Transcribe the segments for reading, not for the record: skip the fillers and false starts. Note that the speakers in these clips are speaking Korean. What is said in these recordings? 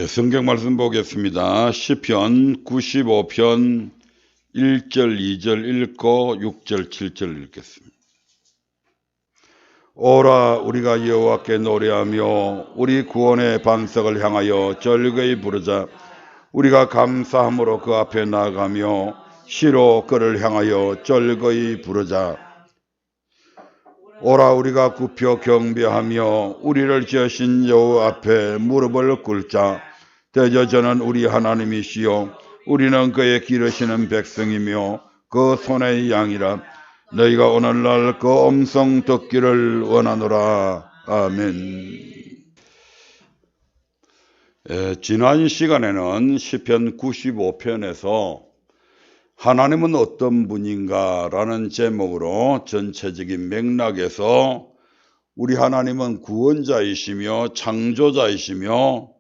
성경 말씀 보겠습니다. 시편 95편 1절 2절 읽고 6절 7절 읽겠습니다. 오라 우리가 여호와께 노래하며 우리 구원의 반석을 향하여 절거이 부르자. 우리가 감사함으로 그 앞에 나아가며 시로 그를 향하여 절거이 부르자. 오라 우리가 굽혀 경배하며 우리를 지으신 여호와 앞에 무릎을 꿇자. 대저 저는 우리 하나님이시요 우리는 그의 기르시는 백성이며 그 손의 양이라. 너희가 오늘날 그 음성 듣기를 원하노라. 아멘. 지난 시간에는 시편 95편에서 하나님은 어떤 분인가 라는 제목으로 전체적인 맥락에서 우리 하나님은 구원자이시며 창조자이시며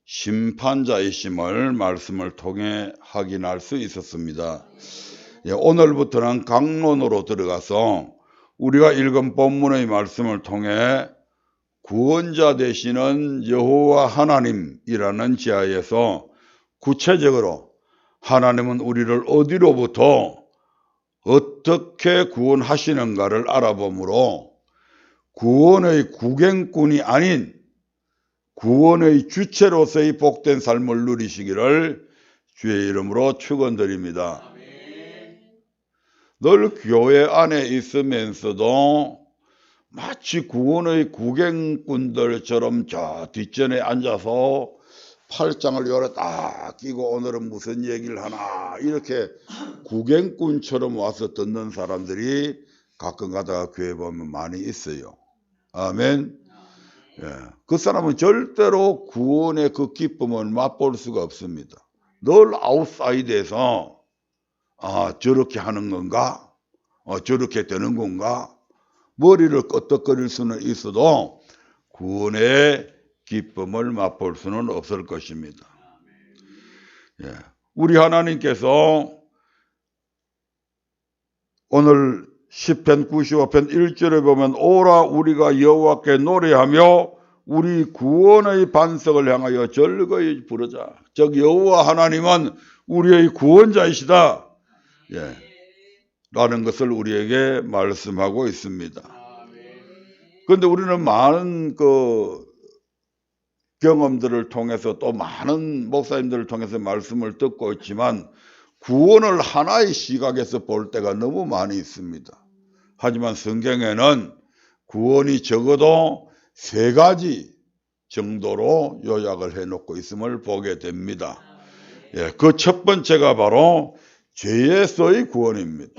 심판자이심을 말씀을 통해 확인할 수 있었습니다. 오늘부터는 강론으로 들어가서 우리가 읽은 본문의 말씀을 통해 구원자 되시는 여호와 하나님이라는 지하에서 구체적으로 하나님은 우리를 어디로부터 어떻게 구원하시는가를 알아보므로 구원의 구경꾼이 아닌 구원의 주체로서의 복된 삶을 누리시기를 주의 이름으로 축원드립니다. 늘 교회 안에 있으면서도 마치 구원의 구경꾼들처럼 저 뒷전에 앉아서 팔짱을 요래 딱 끼고 오늘은 무슨 얘기를 하나 이렇게 구경꾼처럼 와서 듣는 사람들이 가끔 가다가 교회 보면 많이 있어요. 아멘. 그 사람은 절대로 구원의 그 기쁨을 맛볼 수가 없습니다. 늘 아웃사이드에서 저렇게 하는 건가? 저렇게 되는 건가? 머리를 끄덕거릴 수는 있어도 구원의 기쁨을 맛볼 수는 없을 것입니다. 우리 하나님께서 오늘 시편 95편 1절에 보면 오라 우리가 여호와께 노래하며 우리 구원의 반석을 향하여 절거이 부르자. 즉 여호와 하나님은 우리의 구원자이시다. 라는 것을 우리에게 말씀하고 있습니다. 그런데 우리는 많은 경험들을 통해서 또 많은 목사님들을 통해서 말씀을 듣고 있지만 구원을 하나의 시각에서 볼 때가 너무 많이 있습니다. 하지만 성경에는 구원이 적어도 3가지 정도로 요약을 해놓고 있음을 보게 됩니다. 그 첫 번째가 바로 죄에서의 구원입니다.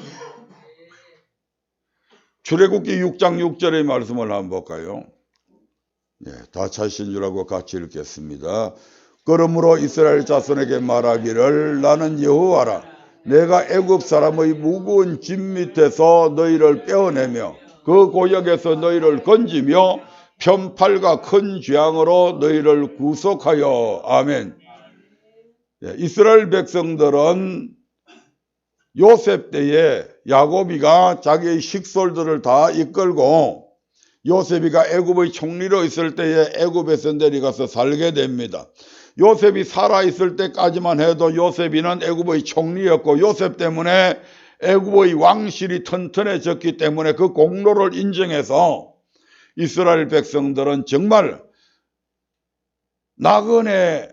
출애굽기 6장 6절의 말씀을 한번 볼까요? 다 찾으신 줄 알고 같이 읽겠습니다. 그러므로 이스라엘 자손에게 말하기를 나는 여호와라. 내가 애굽 사람의 무거운 짐 밑에서 너희를 빼어내며 그 고역에서 너희를 건지며 편팔과 큰 재앙으로 너희를 구속하여. 아멘. 이스라엘 백성들은 요셉 때에 야곱이가 자기의 식솔들을 다 이끌고 요셉이가 애굽의 총리로 있을 때에 애굽에서 내려가서 살게 됩니다. 요셉이 살아있을 때까지만 해도 요셉이는 애굽의 총리였고 요셉 때문에 애굽의 왕실이 튼튼해졌기 때문에 그 공로를 인정해서 이스라엘 백성들은 정말 나그네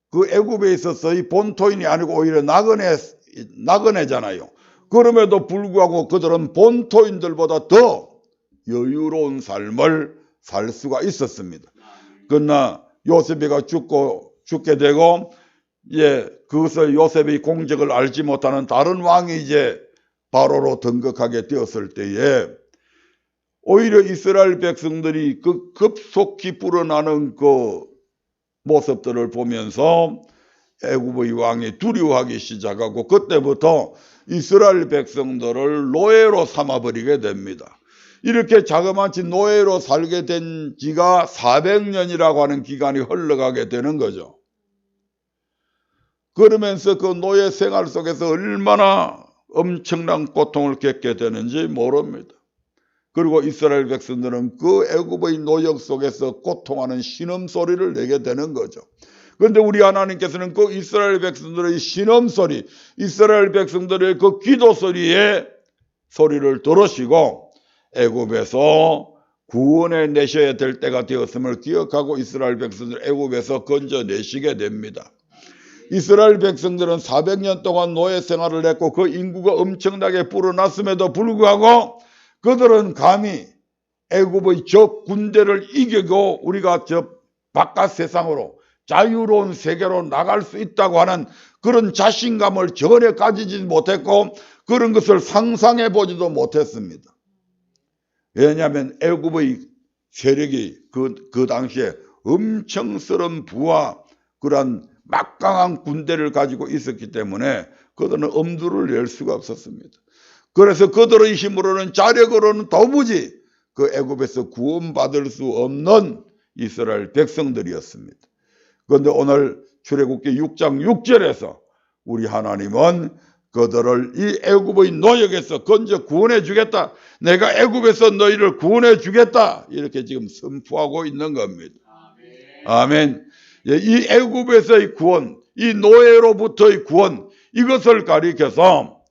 그 애굽에 있어서의 본토인이 아니고 오히려 나그네잖아요. 그럼에도 불구하고 그들은 본토인들보다 더 여유로운 삶을 살 수가 있었습니다. 그러나 요셉이가 죽게 되고 그것을 요셉의 공적을 알지 못하는 다른 왕이 이제 바로로 등극하게 되었을 때에 오히려 이스라엘 백성들이 그 급속히 불어나는 그 모습들을 보면서 애굽의 왕이 두려워하기 시작하고 그때부터 이스라엘 백성들을 노예로 삼아버리게 됩니다. 이렇게 자그마치 노예로 살게 된 지가 400년이라고 하는 기간이 흘러가게 되는 거죠. 그러면서 그 노예 생활 속에서 얼마나 엄청난 고통을 겪게 되는지 모릅니다. 그리고 이스라엘 백성들은 그 애굽의 노역 속에서 고통하는 신음소리를 내게 되는 거죠. 그런데 우리 하나님께서는 그 이스라엘 백성들의 신음소리, 이스라엘 백성들의 그 기도 소리에 소리를 들으시고 애굽에서 구원해 내셔야 될 때가 되었음을 기억하고 이스라엘 백성들 애굽에서 건져내시게 됩니다. 이스라엘 백성들은 400년 동안 노예 생활을 했고 그 인구가 엄청나게 불어났음에도 불구하고 그들은 감히 애굽의 적 군대를 이기고 우리가 저 바깥 세상으로 자유로운 세계로 나갈 수 있다고 하는 그런 자신감을 전혀 가지지 못했고 그런 것을 상상해 보지도 못했습니다. 왜냐하면 애굽의 세력이 그 당시에 엄청스러운 부와 그러한 막강한 군대를 가지고 있었기 때문에 그들은 엄두를 낼 수가 없었습니다. 그래서 그들의 힘으로는 자력으로는 도무지 그 애굽에서 구원받을 수 없는 이스라엘 백성들이었습니다. 그런데 오늘 출애굽기 6장 6절에서 우리 하나님은 그들을 이 애굽의 노역에서 건져 구원해 주겠다. 내가 애굽에서 너희를 구원해 주겠다. 이렇게 지금 선포하고 있는 겁니다. 아멘. 이 애굽에서의 구원, 이 노예로부터의 구원, 이것을 가리켜서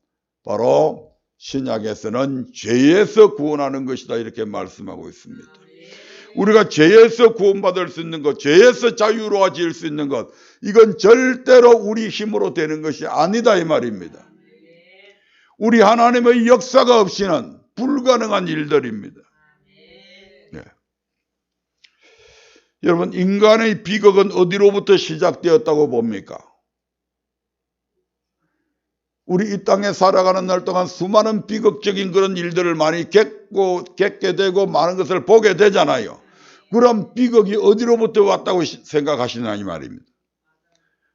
바로 신약에서는 죄에서 구원하는 것이다 이렇게 말씀하고 있습니다. 우리가 죄에서 구원받을 수 있는 것, 죄에서 자유로워질 수 있는 것, 이건 절대로 우리 힘으로 되는 것이 아니다 이 말입니다. 우리 하나님의 역사가 없이는 불가능한 일들입니다. 네. 여러분, 인간의 비극은 어디로부터 시작되었다고 봅니까? 우리 이 땅에 살아가는 날 동안 수많은 비극적인 그런 일들을 많이 겪게 되고 많은 것을 보게 되잖아요. 그럼 비극이 어디로부터 왔다고 생각하시나 이 말입니다.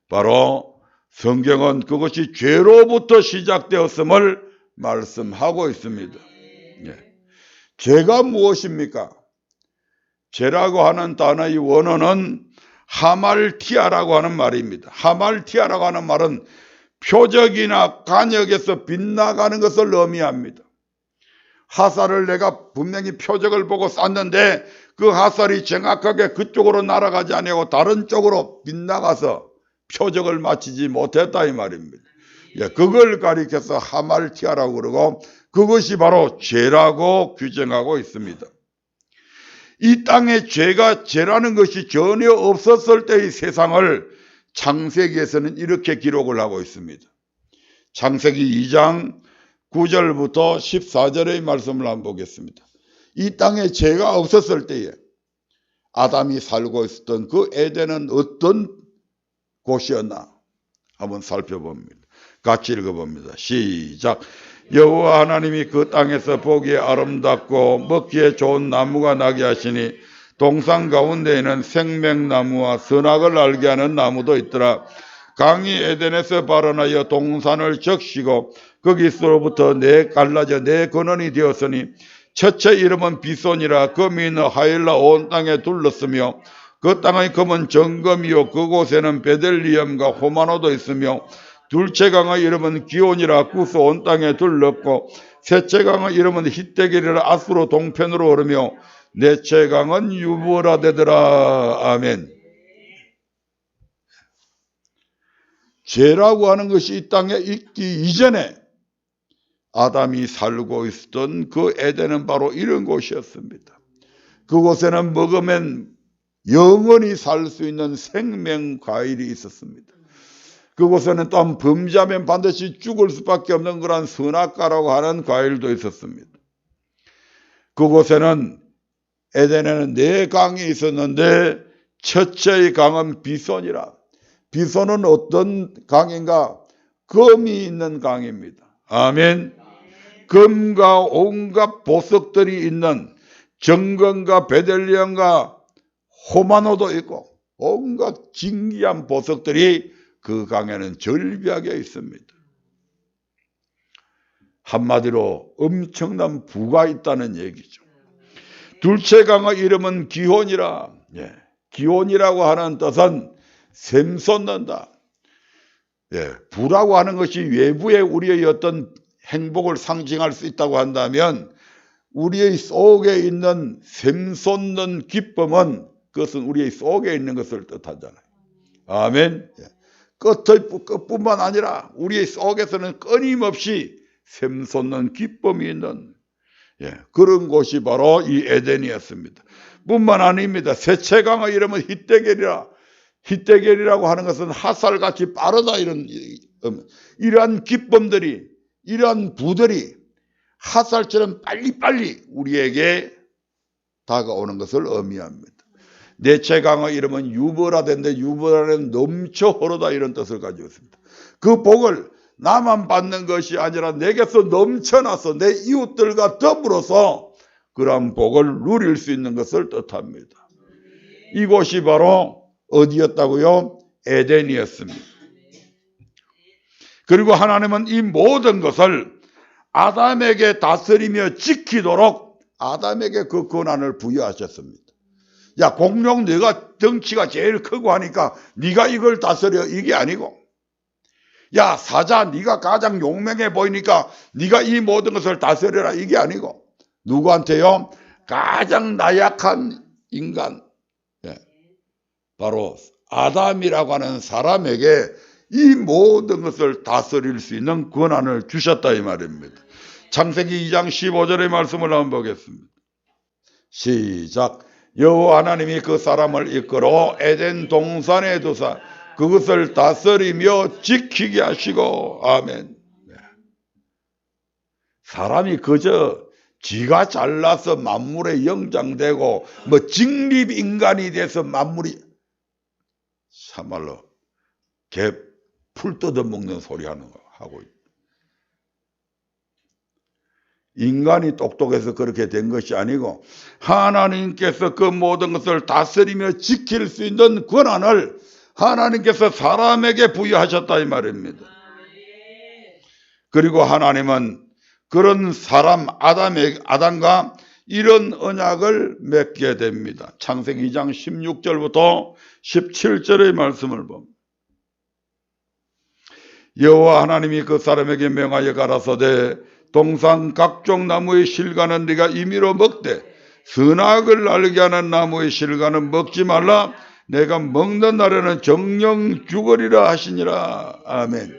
바로 성경은 그것이 죄로부터 시작되었음을 말씀하고 있습니다. 예. 죄가 무엇입니까? 죄라고 하는 단어의 원어는 하말티아라고 하는 말입니다. 하말티아라고 하는 말은 표적이나 간역에서 빗나가는 것을 의미합니다. 화살을 내가 분명히 표적을 보고 쐈는데 그 화살이 정확하게 그쪽으로 날아가지 아니하고 다른 쪽으로 빗나가서 표적을 맞히지 못했다 이 말입니다. 예, 그걸 가리켜서 하말티아라고 그러고 그것이 바로 죄라고 규정하고 있습니다. 이 땅에 죄라는 것이 전혀 없었을 때의 세상을 창세기에서는 이렇게 기록을 하고 있습니다. 창세기 2장 9절부터 14절의 말씀을 한번 보겠습니다. 이 땅에 죄가 없었을 때에 아담이 살고 있었던 그 에덴은 어떤 곳이었나 한번 살펴봅니다. 같이 읽어봅니다. 시작. 여호와 하나님이 그 땅에서 보기에 아름답고 먹기에 좋은 나무가 나게 하시니 동산 가운데에는 생명나무와 선악을 알게 하는 나무도 있더라. 강이 에덴에서 발원하여 동산을 적시고 거기서부터 갈라져 네 근원이 되었으니 첫째 이름은 비손이라 금이 하일라 온 땅에 둘렀으며 그 땅의 금은 정금이요 그곳에는 베들리엄과 호마노도 있으며 둘째 강의 이름은 기온이라 구스 온 땅에 둘렀고 셋째 강의 이름은 히데길이라 아수로 동편으로 오르며 넷째 강은 유브라데더라. 아멘. 죄라고 하는 것이 이 땅에 있기 이전에 아담이 살고 있었던 그 에덴은 바로 이런 곳이었습니다. 그곳에는 먹으면 영원히 살 수 있는 생명 과일이 있었습니다. 그곳에는 또한 범죄하면 반드시 죽을 수밖에 없는 그런 선악과라고 하는 과일도 있었습니다. 그곳에는 에덴에는 네 강이 있었는데 첫째의 강은 비손이라. 비손은 어떤 강인가? 금이 있는 강입니다. 아멘. 금과 온갖 보석들이 있는 정금과 베들리엄과 호마노도 있고 온갖 진귀한 보석들이 그 강에는 절비하게 있습니다. 한마디로 엄청난 부가 있다는 얘기죠. 둘째 강의 이름은 기혼이라. 예, 기혼이라고 하는 뜻은 샘솟는다. 예, 부라고 하는 것이 외부에 우리의 어떤 행복을 상징할 수 있다고 한다면 우리의 속에 있는 샘솟는 기쁨은 그것은 우리의 속에 있는 것을 뜻하잖아요. 아멘. 끝뿐만 아니라 우리 속에서는 끊임없이 샘솟는 기쁨이 있는 그런 곳이 바로 이 에덴이었습니다. 뿐만 아닙니다. 셋째강의 이름은 히데겔이라고 하는 것은 핫살같이 빠르다, 이러한 기쁨들이, 이러한 부들이 핫살처럼 빨리빨리 우리에게 다가오는 것을 의미합니다. 넷째 강의 이름은 유보라된데, 유보라는 넘쳐 흐르다 이런 뜻을 가지고 있습니다. 그 복을 나만 받는 것이 아니라 내게서 넘쳐나서 내 이웃들과 더불어서 그러한 복을 누릴 수 있는 것을 뜻합니다. 이곳이 바로 어디였다고요? 에덴이었습니다. 그리고 하나님은 이 모든 것을 아담에게 다스리며 지키도록 아담에게 그 권한을 부여하셨습니다. 야, 공룡 네가 덩치가 제일 크고 하니까 네가 이걸 다스려, 이게 아니고, 야, 사자 네가 가장 용맹해 보이니까 네가 이 모든 것을 다스려라, 이게 아니고, 누구한테요? 가장 나약한 인간, 바로 아담이라고 하는 사람에게 이 모든 것을 다스릴 수 있는 권한을 주셨다, 이 말입니다. 창세기 2장 15절의 말씀을 한번 보겠습니다. 시작. 여호와 하나님이 그 사람을 이끌어 에덴 동산에 두사 그것을 다스리며 지키게 하시고. 아멘. 사람이 그저 지가 잘나서 만물에 영장되고 뭐 직립인간이 돼서 만물이, 참말로 개 풀 뜯어먹는 소리 하고 있다. 인간이 똑똑해서 그렇게 된 것이 아니고 하나님께서 그 모든 것을 다스리며 지킬 수 있는 권한을 하나님께서 사람에게 부여하셨다, 이 말입니다. 그리고 하나님은 그런 사람 아담과 이런 언약을 맺게 됩니다. 창세기 2장 16절부터 17절의 말씀을 봅니다. 여호와 하나님이 그 사람에게 명하여 가라사대 동산 각종 나무의 실과는 네가 임의로 먹되 선악을 알게 하는 나무의 실과는 먹지 말라. 내가 먹는 날에는 정령 죽으리라 하시니라. 아멘.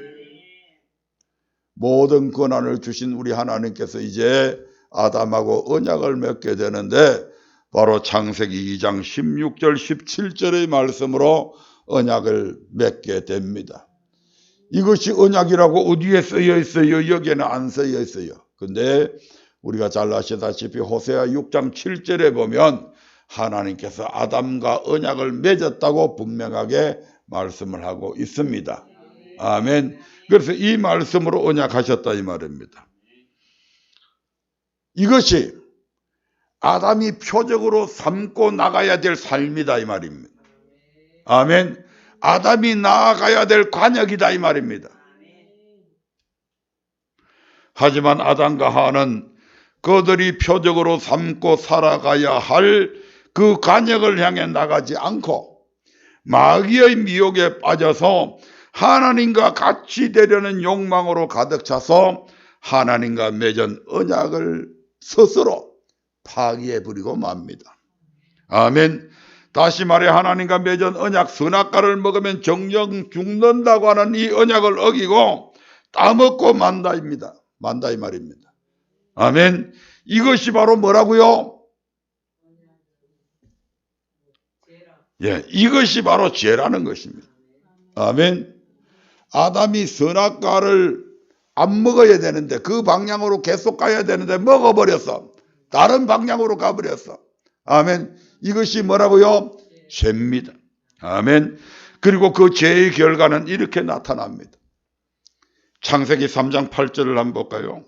모든 권한을 주신 우리 하나님께서 이제 아담하고 언약을 맺게 되는데, 바로 창세기 2장 16절 17절의 말씀으로 언약을 맺게 됩니다. 이것이 언약이라고 어디에 쓰여 있어요? 여기에는 안 쓰여 있어요. 근데 우리가 잘 아시다시피 호세아 6장 7절에 보면 하나님께서 아담과 언약을 맺었다고 분명하게 말씀을 하고 있습니다. 아멘. 그래서 이 말씀으로 언약하셨다, 이 말입니다. 이것이 아담이 표적으로 삼고 나가야 될 삶이다, 이 말입니다. 아멘. 아담이 나아가야 될 관역이다, 이 말입니다. 하지만 아담과 하와는 그들이 표적으로 삼고 살아가야 할 그 관역을 향해 나가지 않고 마귀의 미혹에 빠져서 하나님과 같이 되려는 욕망으로 가득 차서 하나님과 맺은 언약을 스스로 파기해버리고 맙니다. 아멘. 다시 말해 하나님과 맺은 언약, 선악과를 먹으면 정령 죽는다고 하는 이 언약을 어기고 따먹고 만다입니다. 만다, 이 말입니다. 아멘. 이것이 바로 뭐라고요? 이것이 바로 죄라는 것입니다. 아멘. 아담이 선악과를 안 먹어야 되는데 그 방향으로 계속 가야 되는데 먹어버렸어. 다른 방향으로 가버렸어. 아멘. 이것이 뭐라고요? 죄입니다. 아멘. 그리고 그 죄의 결과는 이렇게 나타납니다. 창세기 3장 8절을 한번 볼까요?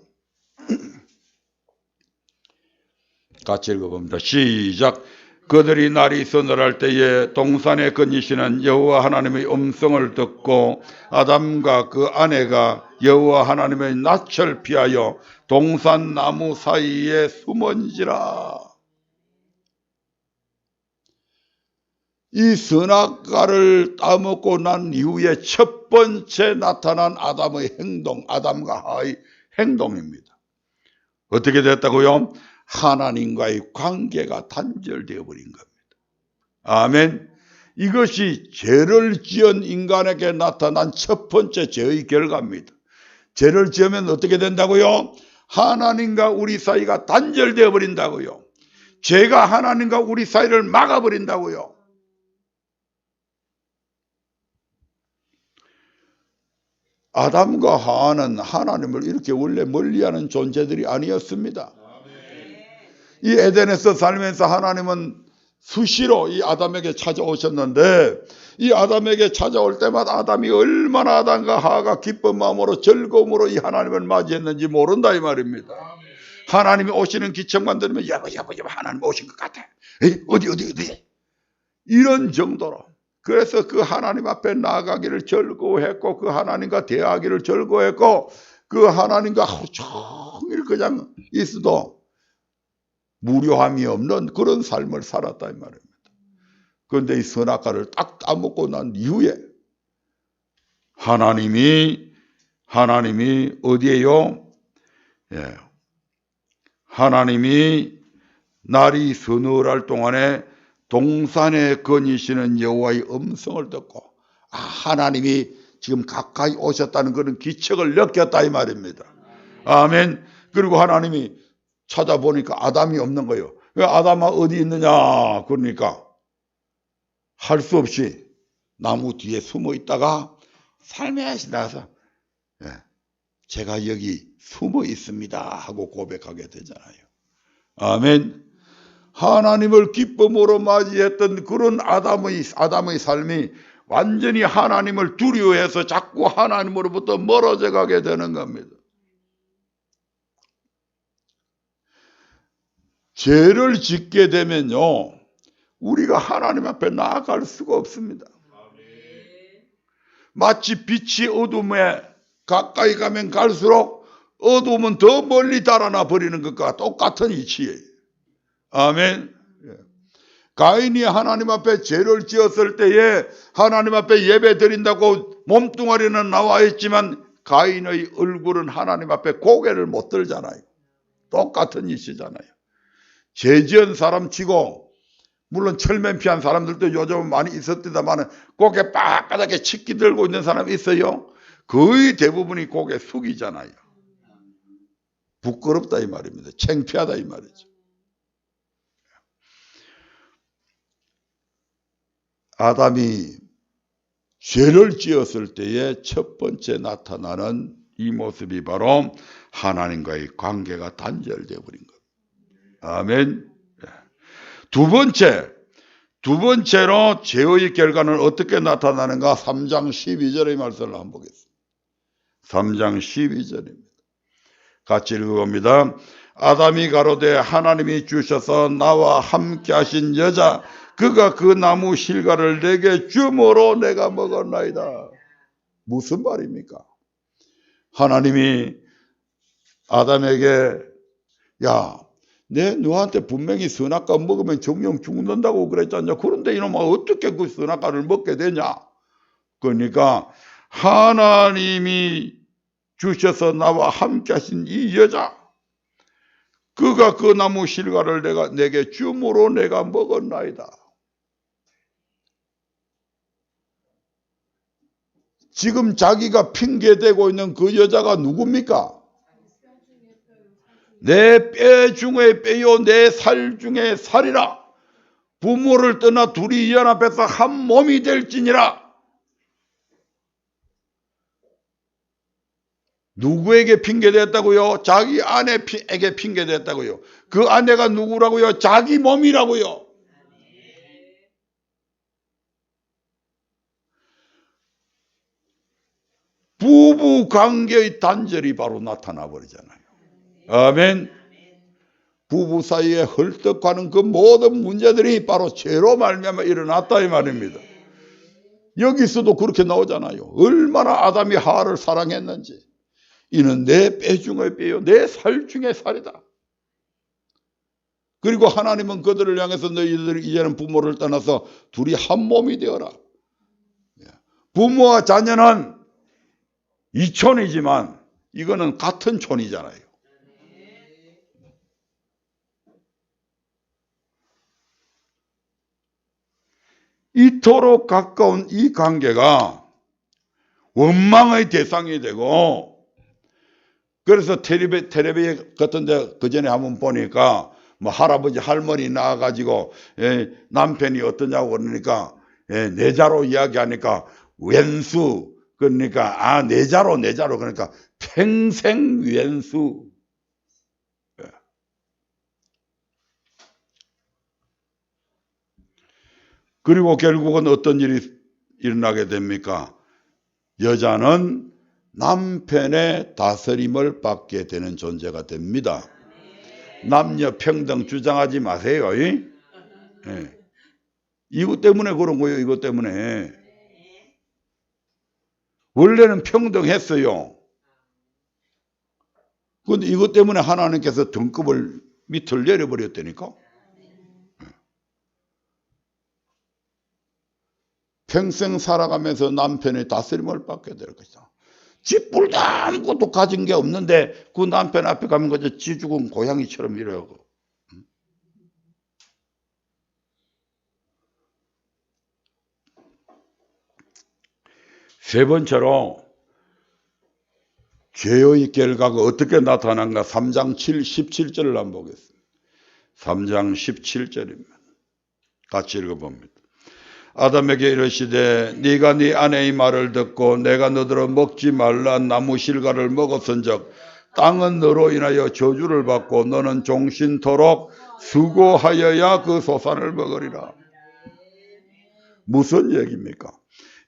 같이 읽어봅니다. 시작. 그들이 날이 서늘할 때에 동산에 거니시는 여호와 하나님의 음성을 듣고 아담과 그 아내가 여호와 하나님의 낯을 피하여 동산 나무 사이에 숨은지라. 이 선악과를 따먹고 난 이후에 첫 번째 나타난 아담의 행동, 아담과 하와의 행동입니다. 어떻게 됐다고요? 하나님과의 관계가 단절되어 버린 겁니다. 아멘. 이것이 죄를 지은 인간에게 나타난 첫 번째 죄의 결과입니다. 죄를 지으면 어떻게 된다고요? 하나님과 우리 사이가 단절되어 버린다고요. 죄가 하나님과 우리 사이를 막아버린다고요. 아담과 하와는 하나님을 이렇게 원래 멀리하는 존재들이 아니었습니다. 이 에덴에서 살면서 하나님은 수시로 이 아담에게 찾아오셨는데, 이 아담에게 찾아올 때마다 아담이 얼마나 아담과 하와가 기쁜 마음으로 즐거움으로 이 하나님을 맞이했는지 모른다 이 말입니다. 하나님이 오시는 기척만 들으면 여보 하나님 오신 것 같아. 에이, 어디 이런 정도로. 그래서 그 하나님 앞에 나아가기를 즐거워했고, 그 하나님과 대화하기를 즐거워했고, 그 하나님과 하루 종일 그냥 있어도 무료함이 없는 그런 삶을 살았다 이 말입니다. 그런데 이 선악과를 딱 따먹고 난 이후에 하나님이 어디에요? 예. 하나님이 날이 서늘할 동안에 동산에 거니시는 여호와의 음성을 듣고, 하나님이 지금 가까이 오셨다는 그런 기척을 느꼈다 이 말입니다. 아멘. 그리고 하나님이 찾아보니까 아담이 없는 거예요. 아담아 어디 있느냐? 그러니까 할 수 없이 나무 뒤에 숨어 있다가 살며시 나가서 제가 여기 숨어 있습니다 하고 고백하게 되잖아요. 아멘. 하나님을 기쁨으로 맞이했던 그런 아담의 삶이 완전히 하나님을 두려워해서 자꾸 하나님으로부터 멀어져 가게 되는 겁니다. 죄를 짓게 되면요, 우리가 하나님 앞에 나아갈 수가 없습니다. 마치 빛이 어둠에 가까이 가면 갈수록 어둠은 더 멀리 달아나 버리는 것과 똑같은 이치예요. 아멘. 가인이 하나님 앞에 죄를 지었을 때에 하나님 앞에 예배 드린다고 몸뚱아리는 나와 있지만 가인의 얼굴은 하나님 앞에 고개를 못 들잖아요. 똑같은 이치잖아요. 죄 지은 사람 치고, 물론 철면피한 사람들도 요즘 많이 있었다만 고개 빳빳하게 치기 들고 있는 사람이 있어요. 거의 대부분이 고개 숙이잖아요. 부끄럽다 이 말입니다. 창피하다 이 말이죠. 아담이 죄를 지었을 때에 첫 번째 나타나는 이 모습이 바로 하나님과의 관계가 단절되어 버린 것. 아멘. 두 번째로 죄의 결과는 어떻게 나타나는가? 3장 12절의 말씀을 한번 보겠습니다. 3장 12절입니다. 같이 읽어봅니다. 아담이 가로되 하나님이 주셔서 나와 함께 하신 여자 그가 그 나무 실과를 내게 주므로 내가 먹었나이다. 무슨 말입니까? 하나님이 아담에게 내 너한테 분명히 선악과 먹으면 정령 죽는다고 그랬잖냐. 그런데 이놈아 어떻게 그 선악과를 먹게 되냐. 그러니까 하나님이 주셔서 나와 함께 하신 이 여자 그가 그 나무 실과를 내게 주므로 내가 먹었나이다. 지금 자기가 핑계대고 있는 그 여자가 누굽니까? 내 뼈 중에 뼈요 내 살 중에 살이라. 부모를 떠나 둘이 연합해서 한 몸이 될지니라. 누구에게 핑계댔다고요? 자기 아내에게 핑계댔다고요. 그 아내가 누구라고요? 자기 몸이라고요. 부부 관계의 단절이 바로 나타나 버리잖아요. 아멘. 부부 사이에 헐떡하는 그 모든 문제들이 바로 죄로 말미암아 일어났다 이 말입니다. 여기서도 그렇게 나오잖아요. 얼마나 아담이 하와를 사랑했는지. 이는 내 뼈 중의 뼈요 내 살 중의 살이다. 그리고 하나님은 그들을 향해서 너희들이 이제는 부모를 떠나서 둘이 한 몸이 되어라. 부모와 자녀는 이촌이지만 이거는 같은 촌이잖아요. 이토록 가까운 이 관계가 원망의 대상이 되고, 그래서 텔레비전 같은 데 그 전에 한번 보니까 뭐 할아버지 할머니 나와가지고 남편이 어떠냐고 그러니까 내자로 이야기하니까 왼수, 그러니까 내자로 그러니까 평생 왼수. 그리고 결국은 어떤 일이 일어나게 됩니까? 여자는 남편의 다스림을 받게 되는 존재가 됩니다. 남녀 평등 주장하지 마세요. 이것 때문에 그런 거예요. 이것 때문에. 원래는 평등했어요. 그런데 이것 때문에 하나님께서 등급을 밑을 내려버렸다니까. 평생 살아가면서 남편의 다스림을 받게 될 것이다. 쥐뿔도 아무것도 가진 게 없는데 그 남편 앞에 가면 그저 쥐 죽은 고양이처럼 이러고. 세 번째로 죄의 결과가 어떻게 나타난가 3장 17절을 한번 보겠습니다. 3장 17절입니다. 같이 읽어봅니다. 아담에게 이르시되 네가 네 아내의 말을 듣고 내가 너더러 먹지 말라 나무 실과를 먹었은즉 땅은 너로 인하여 저주를 받고 너는 종신토록 수고하여야 그 소산을 먹으리라. 무슨 얘기입니까?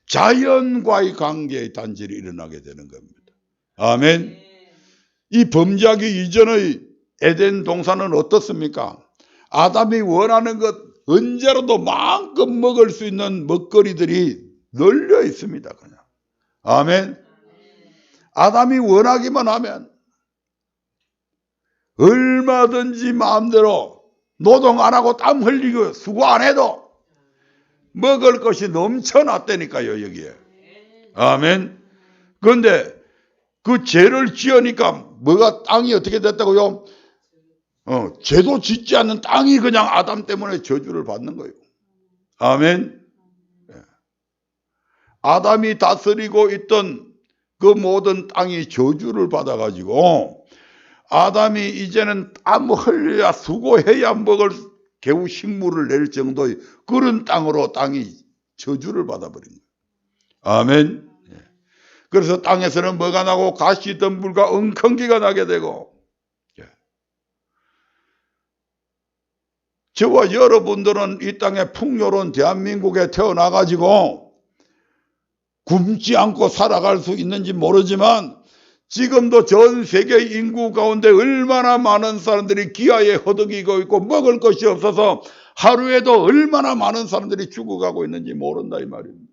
자연과의 관계의 단절이 일어나게 되는 겁니다. 아멘. 이 범죄하기 이전의 에덴 동산은 어떻습니까? 아담이 원하는 것 언제라도 마음껏 먹을 수 있는 먹거리들이 널려 있습니다. 그냥. 아멘. 아담이 원하기만 하면 얼마든지 마음대로 노동 안 하고 땀 흘리고 수고 안 해도 먹을 것이 넘쳐났다니까요. 여기에. 아멘. 그런데 그 죄를 지으니까 뭐가 땅이 어떻게 됐다고요? 죄도 짓지 않는 땅이 그냥 아담 때문에 저주를 받는 거예요. 아멘. 아담이 다스리고 있던 그 모든 땅이 저주를 받아가지고 아담이 이제는 땀 흘려야 수고해야 먹을 겨우 식물을 낼 정도의 그런 땅으로 땅이 저주를 받아버린 거예요. 아멘. 그래서 땅에서는 뭐가 나고 가시덤불과 엉겅기가 나게 되고, 저와 여러분들은 이 땅에 풍요로운 대한민국에 태어나가지고 굶지 않고 살아갈 수 있는지 모르지만 지금도 전 세계 인구 가운데 얼마나 많은 사람들이 기아에 허덕이고 있고 먹을 것이 없어서 하루에도 얼마나 많은 사람들이 죽어가고 있는지 모른다 이 말입니다.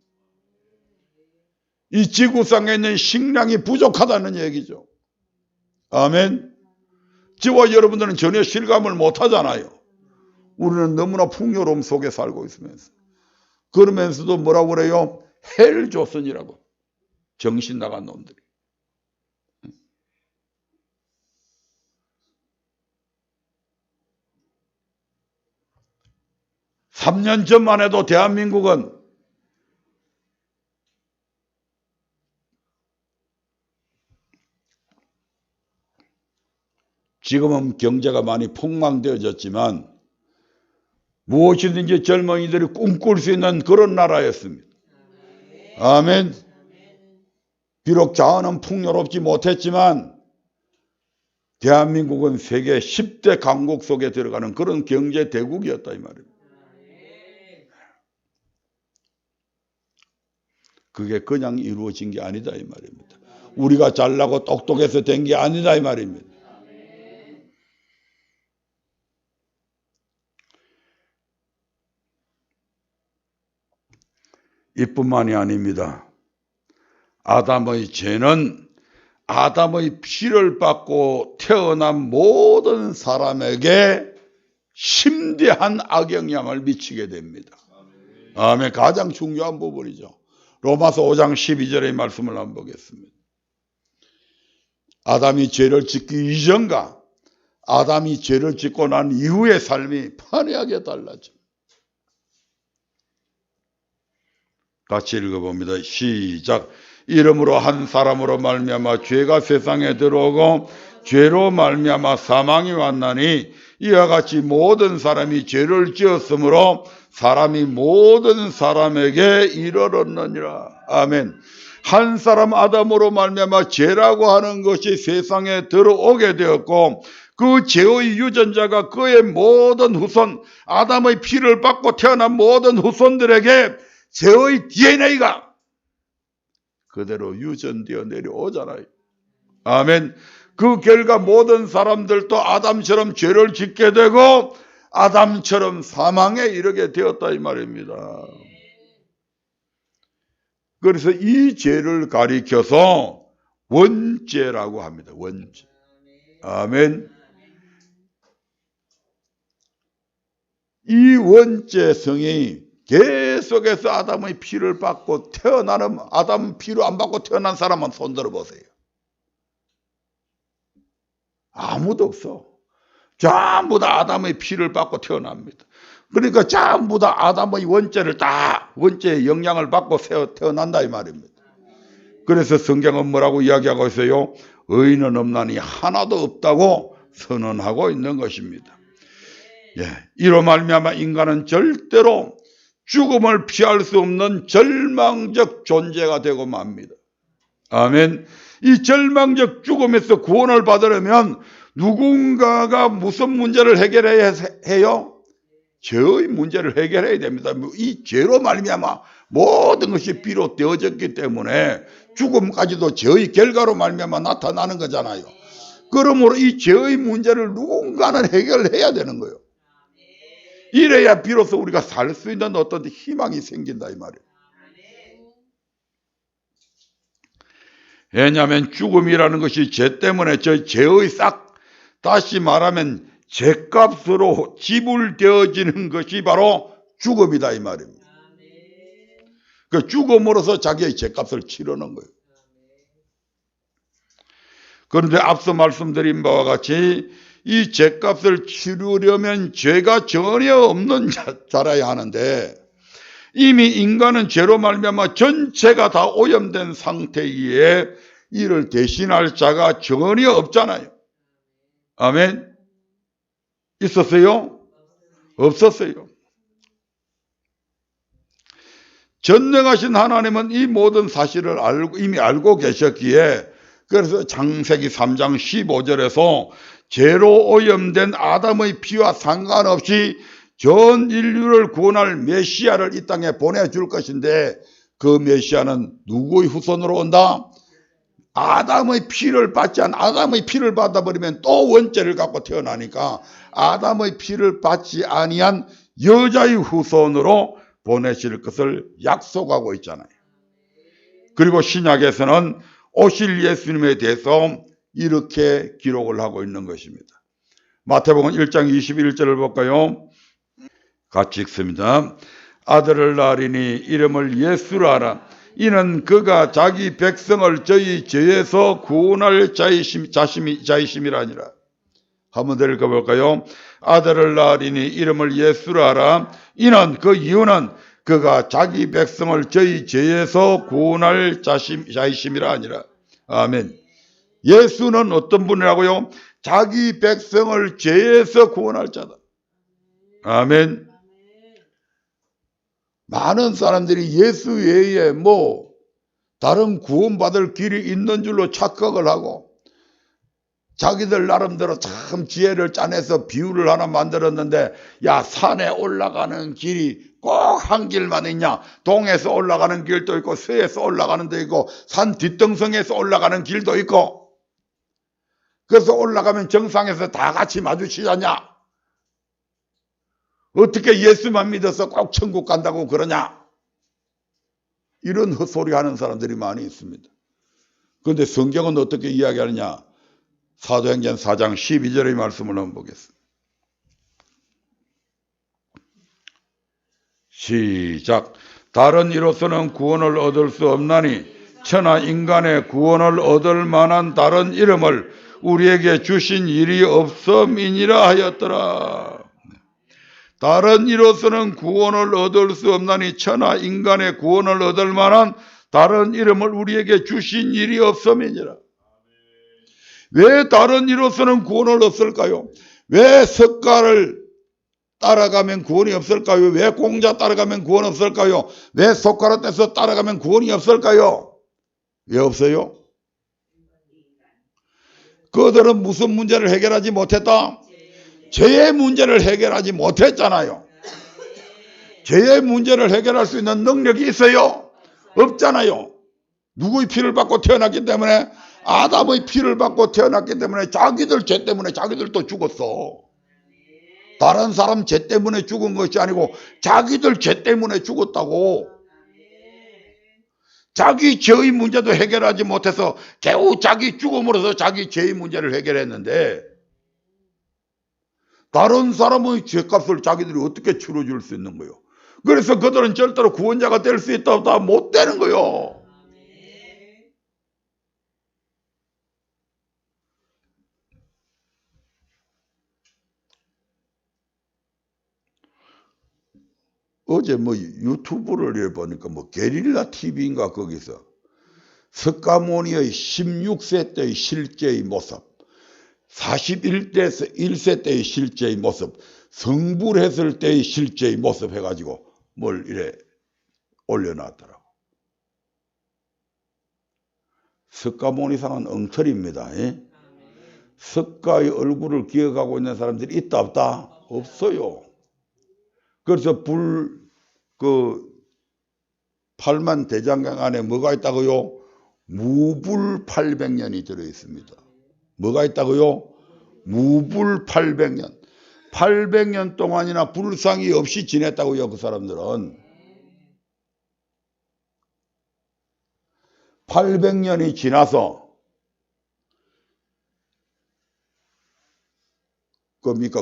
이 지구상에 있는 식량이 부족하다는 얘기죠. 아멘. 저와 여러분들은 전혀 실감을 못하잖아요. 우리는 너무나 풍요로움 속에 살고 있으면서. 그러면서도 뭐라고 그래요? 헬조선이라고. 정신 나간 놈들이. 3년 전만 해도 대한민국은 지금은 경제가 많이 폭망되어졌지만 무엇이든지 젊은이들이 꿈꿀 수 있는 그런 나라였습니다. 아멘. 비록 자원은 풍요롭지 못했지만 대한민국은 세계 10대 강국 속에 들어가는 그런 경제 대국이었다 이 말입니다. 그게 그냥 이루어진 게 아니다 이 말입니다. 우리가 잘나고 똑똑해서 된 게 아니다 이 말입니다. 이뿐만이 아닙니다. 아담의 죄는 아담의 피를 받고 태어난 모든 사람에게 심대한 악영향을 미치게 됩니다. 아멘. 가장 중요한 부분이죠. 로마서 5장 12절의 말씀을 한번 보겠습니다. 아담이 죄를 짓기 이전과 아담이 죄를 짓고 난 이후의 삶이 판이하게 달라져. 같이 읽어봅니다. 시작. 이름으로 한 사람으로 말미암아 죄가 세상에 들어오고 죄로 말미암아 사망이 왔나니 이와 같이 모든 사람이 죄를 지었으므로 사람이 모든 사람에게 이르렀느니라. 아멘. 한 사람 아담으로 말미암아 죄라고 하는 것이 세상에 들어오게 되었고 그 죄의 유전자가 그의 모든 후손, 아담의 피를 받고 태어난 모든 후손들에게 죄의 DNA가 그대로 유전되어 내려오잖아요. 아멘. 그 결과 모든 사람들도 아담처럼 죄를 짓게 되고 아담처럼 사망에 이르게 되었다 이 말입니다. 그래서 이 죄를 가리켜서 원죄라고 합니다. 원죄. 아멘. 이 원죄성이 계속해서 아담의 피를 받고 태어나는, 아담 피로 안 받고 태어난 사람만 손들어 보세요. 아무도 없어. 전부 다 아담의 피를 받고 태어납니다. 그러니까 전부 다 아담의 원죄를 다 원죄의 영향을 받고 태어난다 이 말입니다. 그래서 성경은 뭐라고 이야기하고 있어요? 의인은 없나니 하나도 없다고 선언하고 있는 것입니다. 이로 말미암아 인간은 절대로 죽음을 피할 수 없는 절망적 존재가 되고 맙니다. 아멘. 이 절망적 죽음에서 구원을 받으려면 누군가가 무슨 문제를 해결해야 해요? 죄의 문제를 해결해야 됩니다. 이 죄로 말미암아 모든 것이 비롯되어졌기 때문에 죽음까지도 죄의 결과로 말미암아 나타나는 거잖아요. 그러므로 이 죄의 문제를 누군가는 해결해야 되는 거예요. 이래야 비로소 우리가 살 수 있는 어떤 희망이 생긴다 이 말이에요. 왜냐하면 죽음이라는 것이 죄 때문에 저 죄의 다시 말하면 죄값으로 지불되어지는 것이 바로 죽음이다 이 말입니다. 그 죽음으로써 자기의 죄값을 치르는 거예요. 그런데 앞서 말씀드린 바와 같이 이 죄값을 치르려면 죄가 전혀 없는 자라야 하는데 이미 인간은 죄로 말미암아 전체가 다 오염된 상태이기에 이를 대신할 자가 전혀 없잖아요. 아멘. 있었어요? 없었어요. 전능하신 하나님은 이 모든 사실을 이미 알고 계셨기에 그래서 창세기 3장 15절에서 죄로 오염된 아담의 피와 상관없이 전 인류를 구원할 메시아를 이 땅에 보내줄 것인데 그 메시아는 누구의 후손으로 온다? 아담의 피를 아담의 피를 받아버리면 또 원죄를 갖고 태어나니까 아담의 피를 받지 아니한 여자의 후손으로 보내실 것을 약속하고 있잖아요. 그리고 신약에서는 오실 예수님에 대해서 이렇게 기록을 하고 있는 것입니다. 마태복음 1장 21절을 볼까요? 같이 읽습니다. 아들을 낳으리니 이름을 예수라 하라. 이는 그가 자기 백성을 저희 죄에서 구원할 자이심이라니라. 한번 더 읽어볼까요? 아들을 낳으리니 이름을 예수라 하라. 이는 그 이유는 그가 자기 백성을 저희 죄에서 구원할 자이심이라 아니라. 아멘. 예수는 어떤 분이라고요? 자기 백성을 죄에서 구원할 자다. 아멘. 많은 사람들이 예수 외에 다른 구원받을 길이 있는 줄로 착각을 하고 자기들 나름대로 참 지혜를 짜내서 비유를 하나 만들었는데 야, 산에 올라가는 길이 꼭 한 길만 있냐? 동에서 올라가는 길도 있고 서에서 올라가는 데 있고 산 뒷등성에서 올라가는 길도 있고 그래서 올라가면 정상에서 다 같이 마주치자냐? 어떻게 예수만 믿어서 꼭 천국 간다고 그러냐? 이런 헛소리 하는 사람들이 많이 있습니다. 그런데 성경은 어떻게 이야기하느냐? 사도행전 4장 12절의 말씀을 한번 보겠습니다. 시작. 다른 이로서는 구원을 얻을 수 없나니 천하 인간의 구원을 얻을 만한 다른 이름을 우리에게 주신 일이 없음이니라 하였더라. 다른 이로서는 구원을 얻을 수 없나니 천하 인간의 구원을 얻을 만한 다른 이름을 우리에게 주신 일이 없음이니라. 왜 다른 이로서는 구원을 없을까요? 왜 석가를 따라가면 구원이 없을까요? 왜 공자 따라가면 구원 없을까요? 왜 소크라테스 따라가면 구원이 없을까요? 왜 없어요? 그들은 무슨 문제를 해결하지 못했다? 죄의 문제를 해결하지 못했잖아요. 죄의 문제를 해결할 수 있는 능력이 있어요? 없잖아요. 누구의 피를 받고 태어났기 때문에? 아담의 피를 받고 태어났기 때문에 자기들 죄 때문에 자기들도 죽었어. 다른 사람 죄 때문에 죽은 것이 아니고 자기들 죄 때문에 죽었다고. 자기 죄의 문제도 해결하지 못해서 겨우 자기 죽음으로써 자기 죄의 문제를 해결했는데 다른 사람의 죄값을 자기들이 어떻게 치러줄 수 있는 거예요? 그래서 그들은 절대로 구원자가 될 수 있다 없다 못 되는 거예요. 어제 유튜브를 보니까 게릴라 TV인가 거기서 석가모니의 16세 때의 실제의 모습, 41세에서 1세 때의 실제의 모습, 성불했을 때의 실제의 모습 해가지고 뭘 이래 올려놨더라고. 석가모니상은 엉터리입니다. 석가의 얼굴을 기억하고 있는 사람들이 있다 없다? 없어요. 그래서 팔만 대장경 안에 뭐가 있다고요? 무불 800년이 들어있습니다. 뭐가 있다고요? 무불 800년. 800년 동안이나 불상이 없이 지냈다고요. 그 사람들은. 800년이 지나서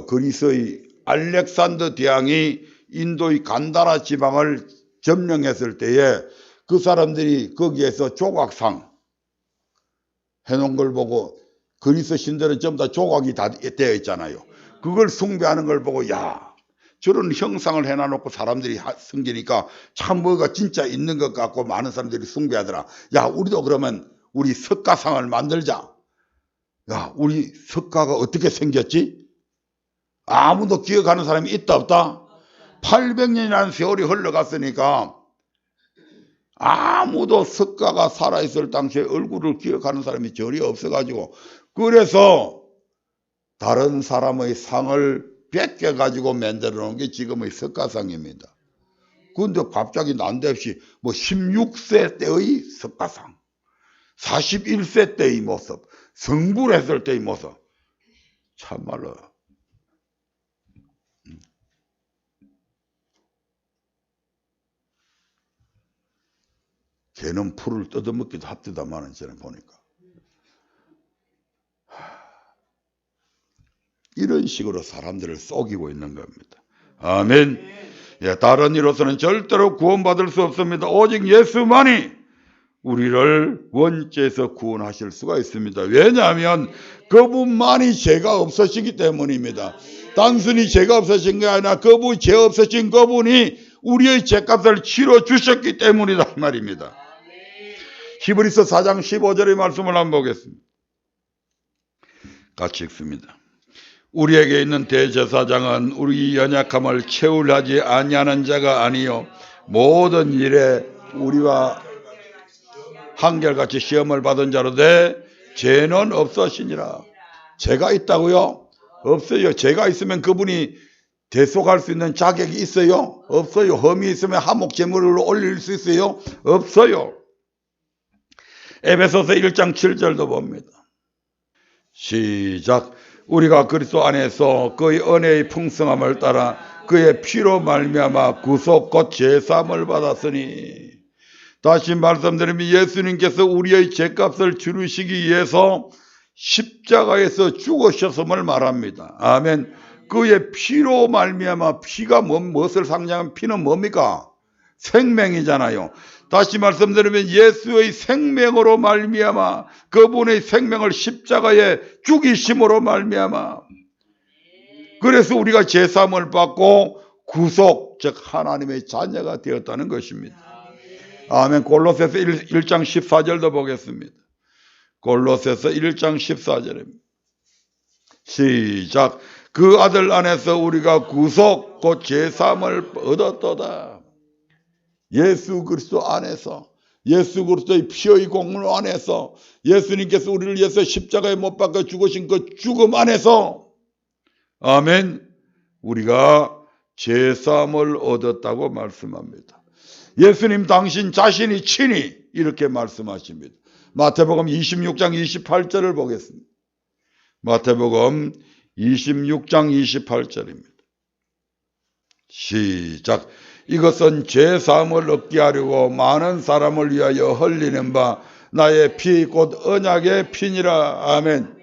그리스의 알렉산더 대왕이 인도의 간다라 지방을 점령했을 때에 그 사람들이 거기에서 조각상 해놓은 걸 보고 그리스 신들은 전부 다 조각이 다 되어 있잖아요. 그걸 숭배하는 걸 보고 야 저런 형상을 해놔놓고 사람들이 섬기니까 참 뭐가 진짜 있는 것 같고 많은 사람들이 숭배하더라. 야 우리도 그러면 우리 석가상을 만들자. 야 우리 석가가 어떻게 생겼지? 아무도 기억하는 사람이 있다 없다? 800년이라는 세월이 흘러갔으니까 아무도 석가가 살아있을 당시에 얼굴을 기억하는 사람이 전혀 없어가지고 그래서 다른 사람의 상을 뺏겨가지고 만들어 놓은 게 지금의 석가상입니다. 그런데 갑자기 난데없이 16세 때의 석가상, 41세 때의 모습, 성불했을 때의 모습 참말로 개는 풀을 뜯어먹기도 합디다마는 저는 보니까 이런 식으로 사람들을 속이고 있는 겁니다. 아멘. 다른 이로서는 절대로 구원받을 수 없습니다. 오직 예수만이 우리를 원죄에서 구원하실 수가 있습니다. 왜냐하면 그분만이 죄가 없으시기 때문입니다. 단순히 죄가 없으신 게 아니라 그분 죄 없으신 그분이 우리의 죄값을 치러 주셨기 때문이다 이 말입니다. 히브리서 4장 15절의 말씀을 한번 보겠습니다. 같이 읽습니다. 우리에게 있는 대제사장은 우리 연약함을 채울하지 아니하는 자가 아니요 모든 일에 우리와 한결같이 시험을 받은 자로되 죄는 없으시니라. 죄가 있다고요? 없어요. 죄가 있으면 그분이 대속할 수 있는 자격이 있어요? 없어요. 험이 있으면 화목 제물을 올릴 수 있어요? 없어요. 에베소서 1장 7절도 봅니다. 시작. 우리가 그리스도 안에서 그의 은혜의 풍성함을 따라 그의 피로 말미암아 구속 곧 제사함을 받았으니. 다시 말씀드리면 예수님께서 우리의 죄값을 치르시기 위해서 십자가에서 죽으셨음을 말합니다. 아멘. 그의 피로 말미암아. 피가 무엇을 상징하면 피는 뭡니까? 생명이잖아요. 다시 말씀드리면 예수의 생명으로 말미암아 그분의 생명을 십자가에 죽이심으로 말미암아 그래서 우리가 제사함을 받고 구속, 즉 하나님의 자녀가 되었다는 것입니다. 아멘. 골로새서 1장 14절도 보겠습니다. 골로새서 1장 14절입니다. 시작. 그 아들 안에서 우리가 구속 곧 제사함을 얻었도다. 예수 그리스도 안에서, 예수 그리스도의 피의 공로 안에서, 예수님께서 우리를 위해서 십자가에 못 박아 죽으신 그 죽음 안에서, 아멘, 우리가 제사함을 얻었다고 말씀합니다. 예수님 당신 자신이 친히 이렇게 말씀하십니다. 마태복음 26장 28절을 보겠습니다. 마태복음 26장 28절입니다. 시작. 이것은 죄사함을 얻게 하려고 많은 사람을 위하여 흘리는 바 나의 피 곧 언약의 피니라. 아멘.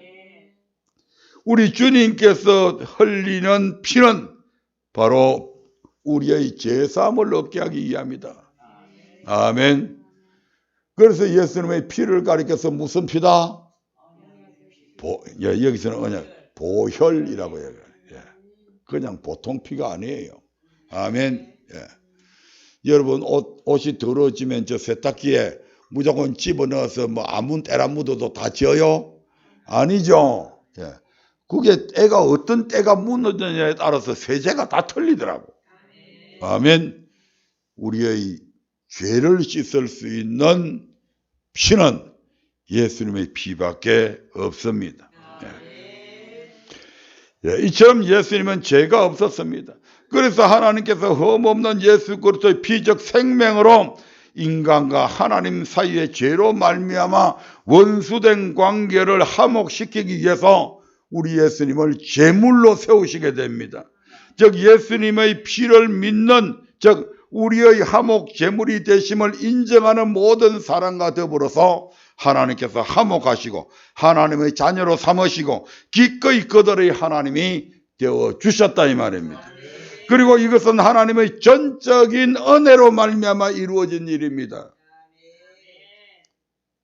우리 주님께서 흘리는 피는 바로 우리의 죄사함을 얻게 하기 위함이다. 아멘. 그래서 예수님의 피를 가리켜서 무슨 피다? 여기서는 그냥 보혈이라고 해요. 그냥 보통 피가 아니에요. 아멘. 여러분 옷이 더러워지면 저 세탁기에 무조건 집어넣어서 뭐 아무 때나 묻어도 다 지어요? 아니죠. 그게 때가 어떤 때가 묻어졌냐에 따라서 세제가 다 틀리더라고. 아멘. 우리의 죄를 씻을 수 있는 피는 예수님의 피밖에 없습니다. 이처럼 예수님은 죄가 없었습니다. 그래서 하나님께서 흠없는 예수 그리스도의 피적 생명으로 인간과 하나님 사이의 죄로 말미암아 원수된 관계를 화목시키기 위해서 우리 예수님을 제물로 세우시게 됩니다. 즉 예수님의 피를 믿는, 즉 우리의 화목 제물이 되심을 인정하는 모든 사람과 더불어서 하나님께서 화목하시고 하나님의 자녀로 삼으시고 기꺼이 그들의 하나님이 되어주셨다 이 말입니다. 그리고 이것은 하나님의 전적인 은혜로 말미암아 이루어진 일입니다.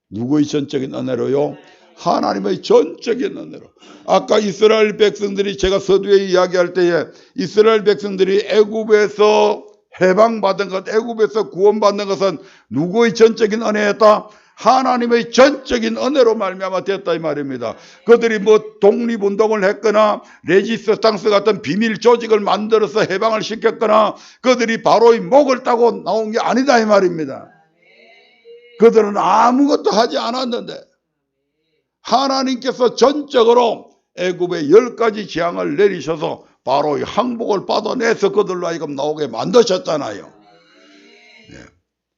누구의 전적인 은혜로요? 하나님의 전적인 은혜로. 아까 이스라엘 백성들이, 제가 서두에 이야기할 때에 이스라엘 백성들이 애굽에서 해방받은 것, 애굽에서 구원받는 것은 누구의 전적인 은혜였다? 하나님의 전적인 은혜로 말미암아 됐다 이 말입니다. 그들이 뭐 독립운동을 했거나 레지스탕스 같은 비밀 조직을 만들어서 해방을 시켰거나 그들이 바로의 목을 따고 나온 게 아니다 이 말입니다. 그들은 아무것도 하지 않았는데 하나님께서 전적으로 애굽의 10가지 재앙을 내리셔서 바로의 항복을 받아내서 그들로 하여금 나오게 만드셨잖아요.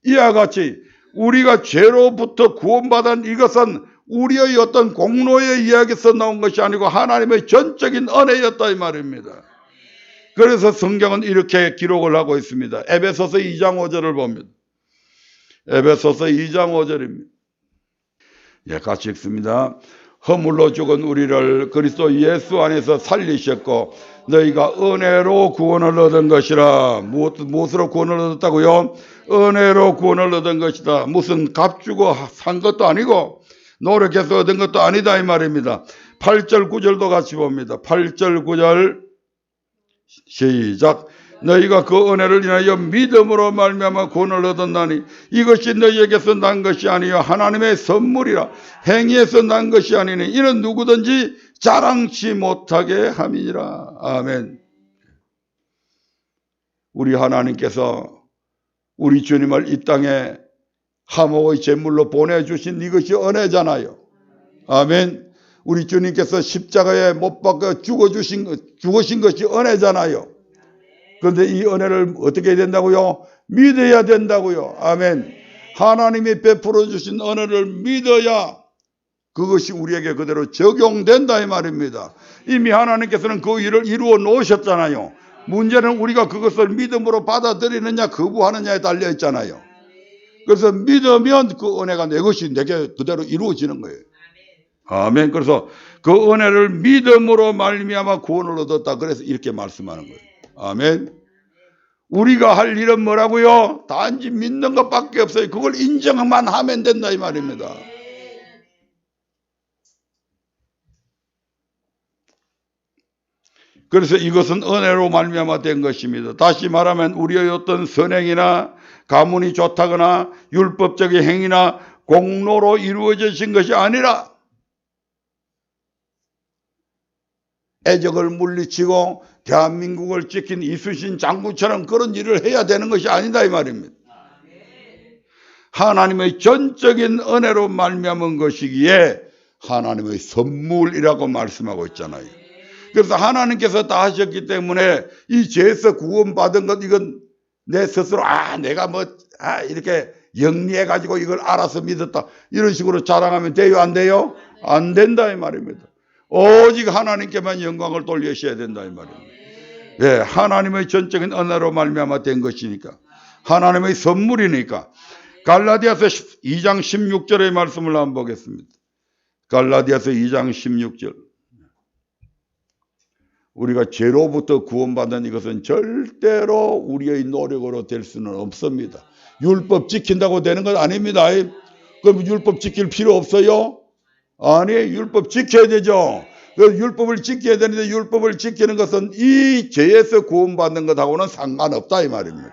이와 같이 우리가 죄로부터 구원받은 이것은 우리의 어떤 공로에 의해서 나온 것이 아니고 하나님의 전적인 은혜였다 이 말입니다. 그래서 성경은 이렇게 기록을 하고 있습니다. 에베소서 2장 5절을 봅니다. 에베소서 2장 5절입니다. 같이 읽습니다. 허물로 죽은 우리를 그리스도 예수 안에서 살리셨고 너희가 은혜로 구원을 얻은 것이라. 무엇으로 구원을 얻었다고요? 은혜로 구원을 얻은 것이다. 무슨 값 주고 산 것도 아니고 노력해서 얻은 것도 아니다 이 말입니다. 8절 9절도 같이 봅니다. 8절 9절 시작. 너희가 그 은혜를 인하여 믿음으로 말미암아 구원을 얻었나니 이것이 너희에게서 난 것이 아니요 하나님의 선물이라. 행위에서 난 것이 아니니 이는 누구든지 자랑치 못하게 함이니라. 아멘. 우리 하나님께서 우리 주님을 이 땅에 화목의 제물로 보내주신 이것이 은혜잖아요. 아멘. 우리 주님께서 십자가에 못 박아 죽으신 것이 은혜잖아요. 그런데 이 은혜를 어떻게 해야 된다고요? 믿어야 된다고요. 아멘. 하나님이 베풀어 주신 은혜를 믿어야 그것이 우리에게 그대로 적용된다 이 말입니다. 이미 하나님께서는 그 일을 이루어 놓으셨잖아요. 문제는 우리가 그것을 믿음으로 받아들이느냐 거부하느냐에 달려 있잖아요. 그래서 믿으면 그 은혜가 내 것이 내게 그대로 이루어지는 거예요. 아멘. 그래서 그 은혜를 믿음으로 말미암아 구원을 얻었다. 그래서 이렇게 말씀하는 거예요. 아멘. 우리가 할 일은 뭐라고요? 단지 믿는 것밖에 없어요. 그걸 인정만 하면 된다 이 말입니다. 그래서 이것은 은혜로 말미암아 된 것입니다. 다시 말하면 우리의 어떤 선행이나 가문이 좋다거나 율법적인 행위나 공로로 이루어진 것이 아니라 애적을 물리치고 대한민국을 지킨 이순신 장군처럼 그런 일을 해야 되는 것이 아니다 이 말입니다. 하나님의 전적인 은혜로 말미암은 것이기에 하나님의 선물이라고 말씀하고 있잖아요. 그래서 하나님께서 다 하셨기 때문에 이 죄에서 구원받은 것, 이건 내 스스로 내가 이렇게 영리해 가지고 이걸 알아서 믿었다 이런 식으로 자랑하면 돼요 안 돼요? 안 된다 이 말입니다. 오직 하나님께만 영광을 돌리셔야 된다 이 말입니다. 예, 하나님의 전적인 은혜로 말미암아 된 것이니까, 하나님의 선물이니까. 갈라디아서 2장 16절의 말씀을 한번 보겠습니다. 갈라디아서 2장 16절. 우리가 죄로부터 구원받는 이것은 절대로 우리의 노력으로 될 수는 없습니다. 율법 지킨다고 되는 건 아닙니다. 그럼 율법 지킬 필요 없어요? 아니, 율법 지켜야 되죠. 율법을 지켜야 되는데 율법을 지키는 것은 이 죄에서 구원받는 것하고는 상관없다 이 말입니다.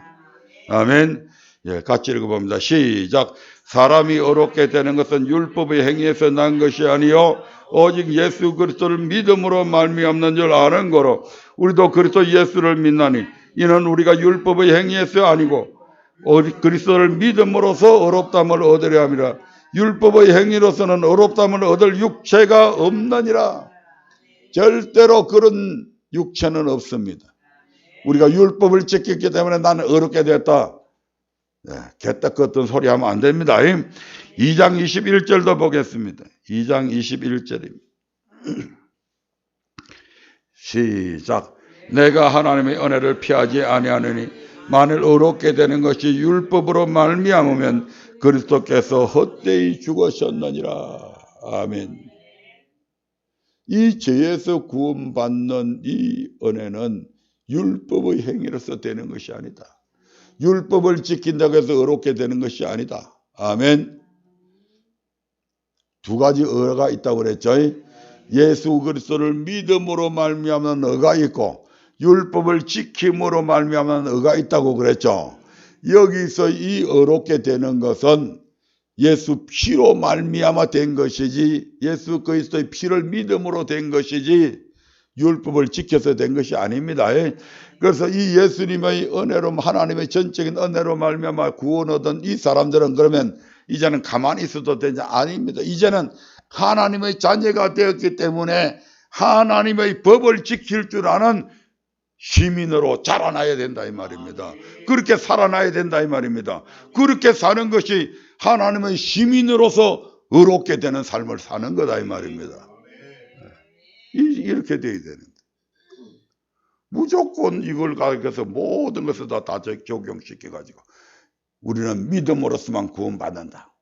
아멘. 예, 같이 읽어봅니다. 시작. 사람이 어렵게 되는 것은 율법의 행위에서 난 것이 아니요 오직 예수 그리스도를 믿음으로 말미암는 줄 아는 거로 우리도 그리스도 예수를 믿나니 이는 우리가 율법의 행위에서 아니고 그리스도를 믿음으로써 어렵담을 얻으려 함이라. 율법의 행위로서는 어렵담을 얻을 육체가 없느니라. 절대로 그런 육체는 없습니다. 우리가 율법을 지켰기 때문에 나는 어렵게 됐다. 개떡 같은 소리 하면 안 됩니다. 2장 21절도 보겠습니다. 2장 21절입니다. 시작. 내가 하나님의 은혜를 피하지 아니하느니 만일 어렵게 되는 것이 율법으로 말미암으면 그리스도께서 헛되이 죽으셨느니라. 아멘. 이 죄에서 구원받는 이 은혜는 율법의 행위로서 되는 것이 아니다. 율법을 지킨다고 해서 어렵게 되는 것이 아니다. 아멘. 두 가지 의가 있다고 그랬죠. 예수 그리스도를 믿음으로 말미암는 의가 있고 율법을 지킴으로 말미암는 의가 있다고 그랬죠. 여기서 이 어렵게 되는 것은 예수 피로 말미암아 된 것이지 예수 그리스도의 피를 믿음으로 된 것이지 율법을 지켜서 된 것이 아닙니다. 그래서 이 예수님의 은혜로 하나님의 전적인 은혜로 말미암아 구원 얻은 이 사람들은 그러면 이제는 가만히 있어도 되냐? 아닙니다. 이제는 하나님의 자녀가 되었기 때문에 하나님의 법을 지킬 줄 아는 시민으로 자라나야 된다 이 말입니다. 그렇게 살아나야 된다 이 말입니다. 그렇게 사는 것이 하나님의 시민으로서 의롭게 되는 삶을 사는 거다 이 말입니다. 이렇게 돼야 되는데 무조건 이걸 가지고서 모든 것을 다 적용시켜가지고 우리는 믿음으로서만 구원받는다.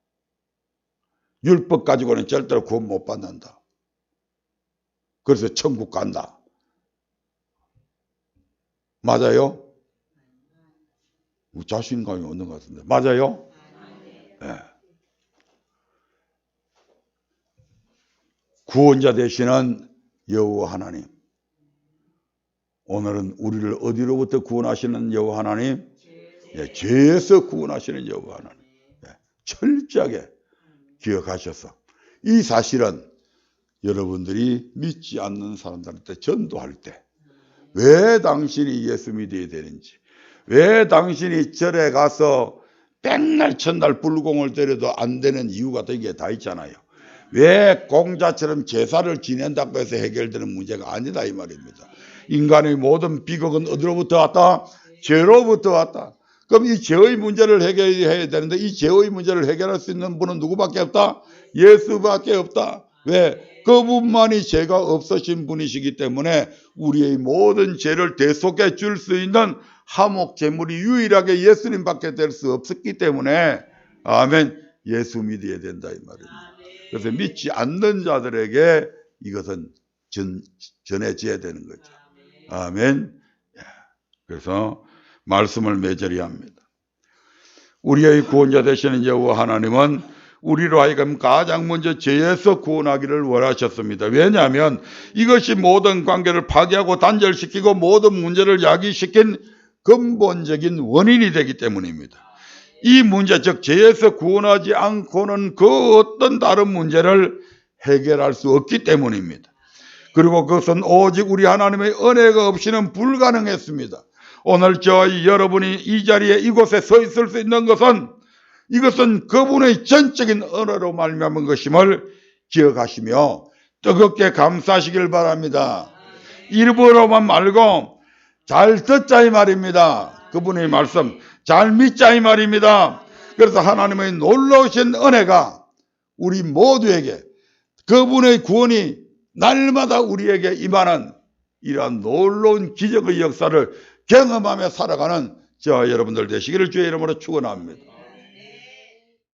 율법 가지고는 절대로 구원 못 받는다. 그래서 천국 간다. 맞아요? 자신감이 없는 것 같은데. 맞아요? 네. 구원자 되시는 여호와 하나님. 오늘은 우리를 어디로부터 구원하시는 여호와 하나님? 예, 죄에서 구원하시는 여호와 하나님. 예, 철저하게 기억하셔서 이 사실은 여러분들이 믿지 않는 사람들한테 전도할 때 왜 당신이 예수 믿어야 되는지, 왜 당신이 절에 가서 백날 천날 불공을 때려도 안 되는 이유가 되게 다 있잖아요. 왜 공자처럼 제사를 지낸다고 해서 해결되는 문제가 아니다 이 말입니다. 인간의 모든 비극은 어디로부터 왔다? 죄로부터 왔다. 그럼 이 죄의 문제를 해결해야 되는데 이 죄의 문제를 해결할 수 있는 분은 누구밖에 없다? 예수밖에 없다. 왜? 그분만이 죄가 없으신 분이시기 때문에 우리의 모든 죄를 대속해 줄 수 있는 화목 제물이 유일하게 예수님밖에 될 수 없었기 때문에 아멘. 예수 믿어야 된다 이 말입니다. 그래서 믿지 않는 자들에게 이것은 전해져야 되는 거죠. 아멘. 그래서 말씀을 매절히 합니다. 우리의 구원자 되시는 여호와 하나님은 우리로 하여금 가장 먼저 죄에서 구원하기를 원하셨습니다. 왜냐하면 이것이 모든 관계를 파괴하고 단절시키고 모든 문제를 야기시킨 근본적인 원인이 되기 때문입니다. 이 문제, 즉 죄에서 구원하지 않고는 그 어떤 다른 문제를 해결할 수 없기 때문입니다. 그리고 그것은 오직 우리 하나님의 은혜가 없이는 불가능했습니다. 오늘 저희 여러분이 이 자리에 이곳에 서 있을 수 있는 것은 이것은 그분의 전적인 은혜로 말미암은 것임을 기억하시며 뜨겁게 감사하시길 바랍니다. 일부러만 말고 잘 듣자 이 말입니다. 그분의 말씀 잘 믿자 이 말입니다. 그래서 하나님의 놀라우신 은혜가 우리 모두에게 그분의 구원이 날마다 우리에게 임하는 이러한 놀라운 기적의 역사를 경험하며 살아가는 저와 여러분들 되시기를 주의 이름으로 축원합니다.